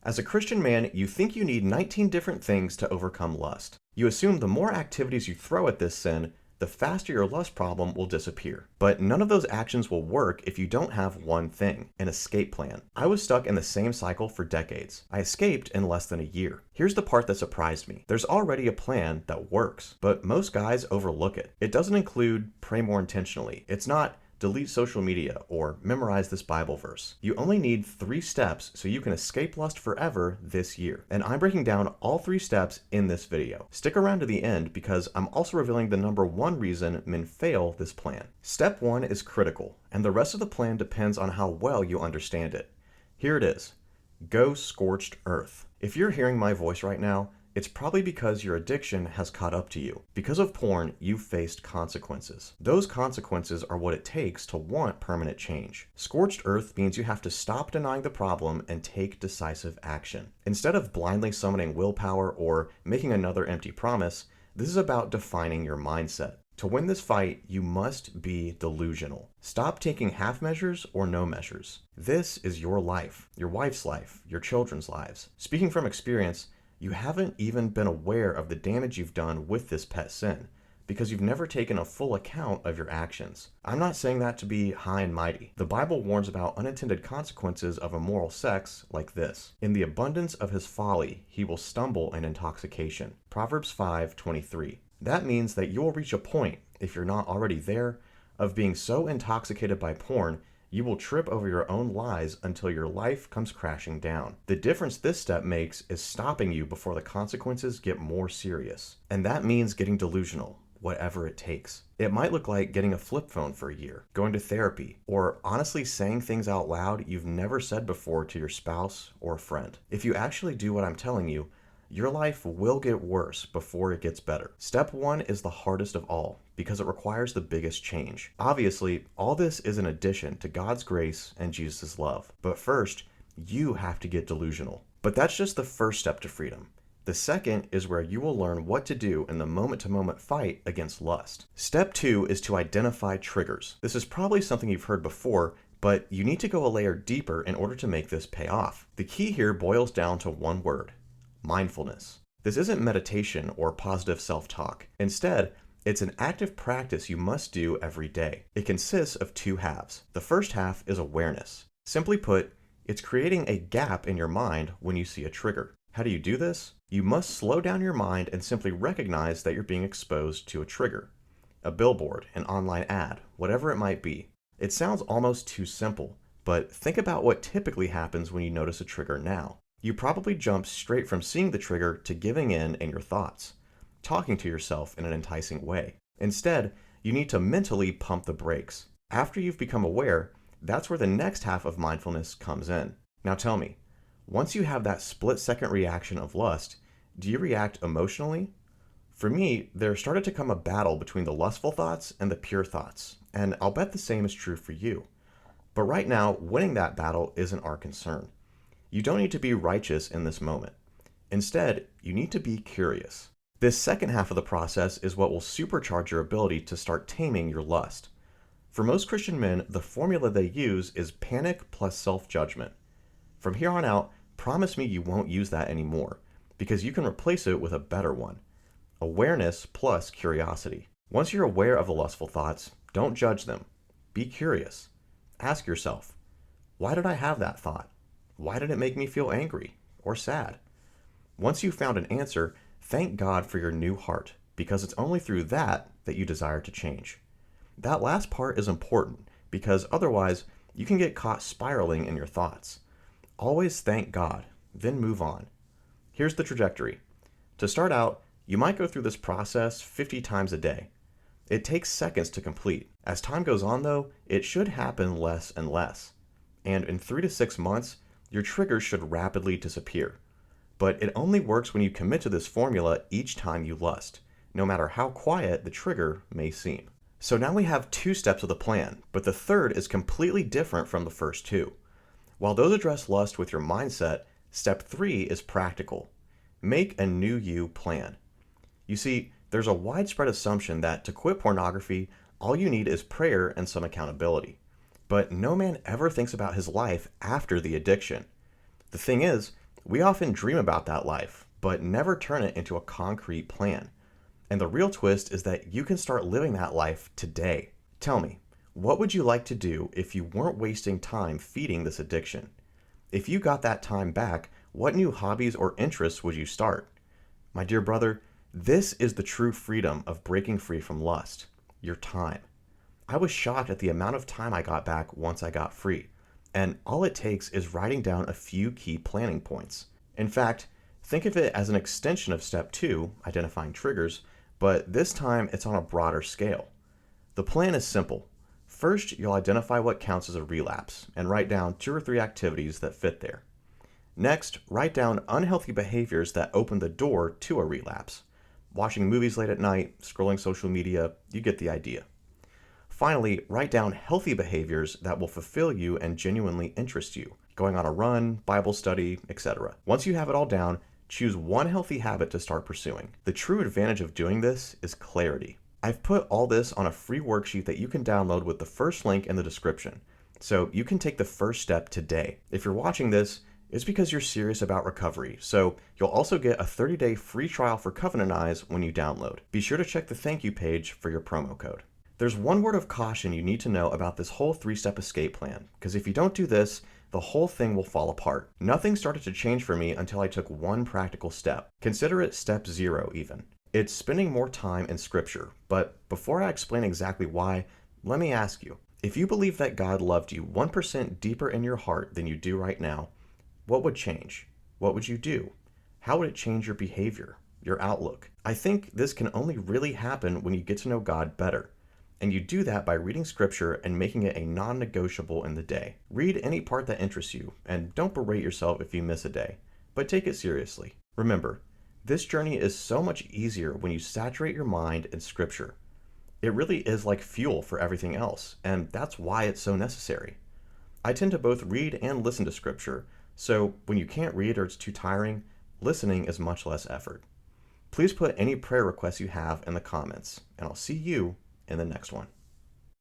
As a Christian man, you think you need 19 different things to overcome lust. You assume the more activities you throw at this sin, the faster your lust problem will disappear. But none of those actions will work if you don't have one thing, an escape plan. I was stuck in the same cycle for decades. I escaped in less than a year. Here's the part that surprised me. There's already a plan that works, but most guys overlook it. It doesn't include pray more intentionally. It's not delete social media or memorize this Bible verse. You only need 3 steps so you can escape lust forever this year. And I'm breaking down all 3 steps in this video. Stick around to the end because I'm also revealing the number 1 reason men fail this plan. Step 1 is critical, and the rest of the plan depends on how well you understand it. Here it is. Go scorched earth. If you're hearing my voice right now, it's probably because your addiction has caught up to you. Because of porn, you've faced consequences. Those consequences are what it takes to want permanent change. Scorched earth means you have to stop denying the problem and take decisive action. Instead of blindly summoning willpower or making another empty promise, this is about defining your mindset. To win this fight, you must be delusional. Stop taking half measures or no measures. This is your life, your wife's life, your children's lives. Speaking from experience, you haven't even been aware of the damage you've done with this pet sin because you've never taken a full account of your actions. I'm not saying that to be high and mighty. The Bible warns about unintended consequences of immoral sex like this. In the abundance of his folly, he will stumble in intoxication. Proverbs 5:23. That means that you'll reach a point, if you're not already there, of being so intoxicated by porn you will trip over your own lies until your life comes crashing down. The difference this step makes is stopping you before the consequences get more serious. And that means getting delusional, whatever it takes. It might look like getting a flip phone for a year, going to therapy, or honestly saying things out loud you've never said before to your spouse or a friend. If you actually do what I'm telling you, your life will get worse before it gets better. Step 1 is the hardest of all because it requires the biggest change. Obviously, all this is an addition to God's grace and Jesus' love. But first, you have to get delusional. But that's just the first step to freedom. The second is where you will learn what to do in the moment-to-moment fight against lust. Step 2 is to identify triggers. This is probably something you've heard before, but you need to go a layer deeper in order to make this pay off. The key here boils down to one word: mindfulness. This isn't meditation or positive self-talk. Instead, it's an active practice you must do every day. It consists of 2 halves. The first half is awareness. Simply put, it's creating a gap in your mind when you see a trigger. How do you do this? You must slow down your mind and simply recognize that you're being exposed to a trigger. A billboard, an online ad, whatever it might be. It sounds almost too simple, but think about what typically happens when you notice a trigger now. You probably jump straight from seeing the trigger to giving in your thoughts, talking to yourself in an enticing way. Instead, you need to mentally pump the brakes. After you've become aware, that's where the next half of mindfulness comes in. Now tell me, once you have that split-second reaction of lust, do you react emotionally? For me, there started to come a battle between the lustful thoughts and the pure thoughts, and I'll bet the same is true for you. But right now, winning that battle isn't our concern. You don't need to be righteous in this moment. Instead, you need to be curious. This second half of the process is what will supercharge your ability to start taming your lust. For most Christian men, the formula they use is panic plus self-judgment. From here on out, promise me you won't use that anymore, because you can replace it with a better one. Awareness plus curiosity. Once you're aware of the lustful thoughts, don't judge them. Be curious. Ask yourself, why did I have that thought? Why did it make me feel angry or sad? Once you've found an answer, thank God for your new heart, because it's only through that you desire to change. That last part is important, because otherwise you can get caught spiraling in your thoughts. Always thank God, then move on. Here's the trajectory. To start out, you might go through this process 50 times a day. It takes seconds to complete. As time goes on though, it should happen less and less. And in 3 to 6 months, your triggers should rapidly disappear. But it only works when you commit to this formula each time you lust, no matter how quiet the trigger may seem. So now we have 2 steps of the plan, but the third is completely different from the first 2. While those address lust with your mindset, step 3 is practical. Make a new you plan. You see, there's a widespread assumption that to quit pornography, all you need is prayer and some accountability. But no man ever thinks about his life after the addiction. The thing is, We often dream about that life, but never turn it into a concrete plan. And the real twist is that you can start living that life today. Tell me, what would you like to do if you weren't wasting time feeding this addiction? If you got that time back, what new hobbies or interests would you start? My dear brother, this is the true freedom of breaking free from lust, your time. I was shocked at the amount of time I got back once I got free, and all it takes is writing down a few key planning points. In fact, think of it as an extension of step 2, identifying triggers, but this time it's on a broader scale. The plan is simple. First, you'll identify what counts as a relapse and write down 2 or 3 activities that fit there. Next, write down unhealthy behaviors that open the door to a relapse. Watching movies late at night, scrolling social media, you get the idea. Finally, write down healthy behaviors that will fulfill you and genuinely interest you. Going on a run, Bible study, etc. Once you have it all down, choose one healthy habit to start pursuing. The true advantage of doing this is clarity. I've put all this on a free worksheet that you can download with the first link in the description, so you can take the first step today. If you're watching this, it's because you're serious about recovery, so you'll also get a 30-day free trial for Covenant Eyes when you download. Be sure to check the thank you page for your promo code. There's one word of caution you need to know about this whole 3-step escape plan, because if you don't do this, the whole thing will fall apart. Nothing started to change for me until I took one practical step. Consider it step 0 even. It's spending more time in Scripture, but before I explain exactly why, let me ask you, if you believe that God loved you 1% deeper in your heart than you do right now, what would change? What would you do? How would it change your behavior, your outlook? I think this can only really happen when you get to know God better. And you do that by reading Scripture and making it a non-negotiable in the day. Read any part that interests you, and don't berate yourself if you miss a day, but take it seriously. Remember, this journey is so much easier when you saturate your mind in Scripture. It really is like fuel for everything else, and that's why it's so necessary. I tend to both read and listen to Scripture, so when you can't read or it's too tiring, listening is much less effort. Please put any prayer requests you have in the comments, and I'll see you in the next one.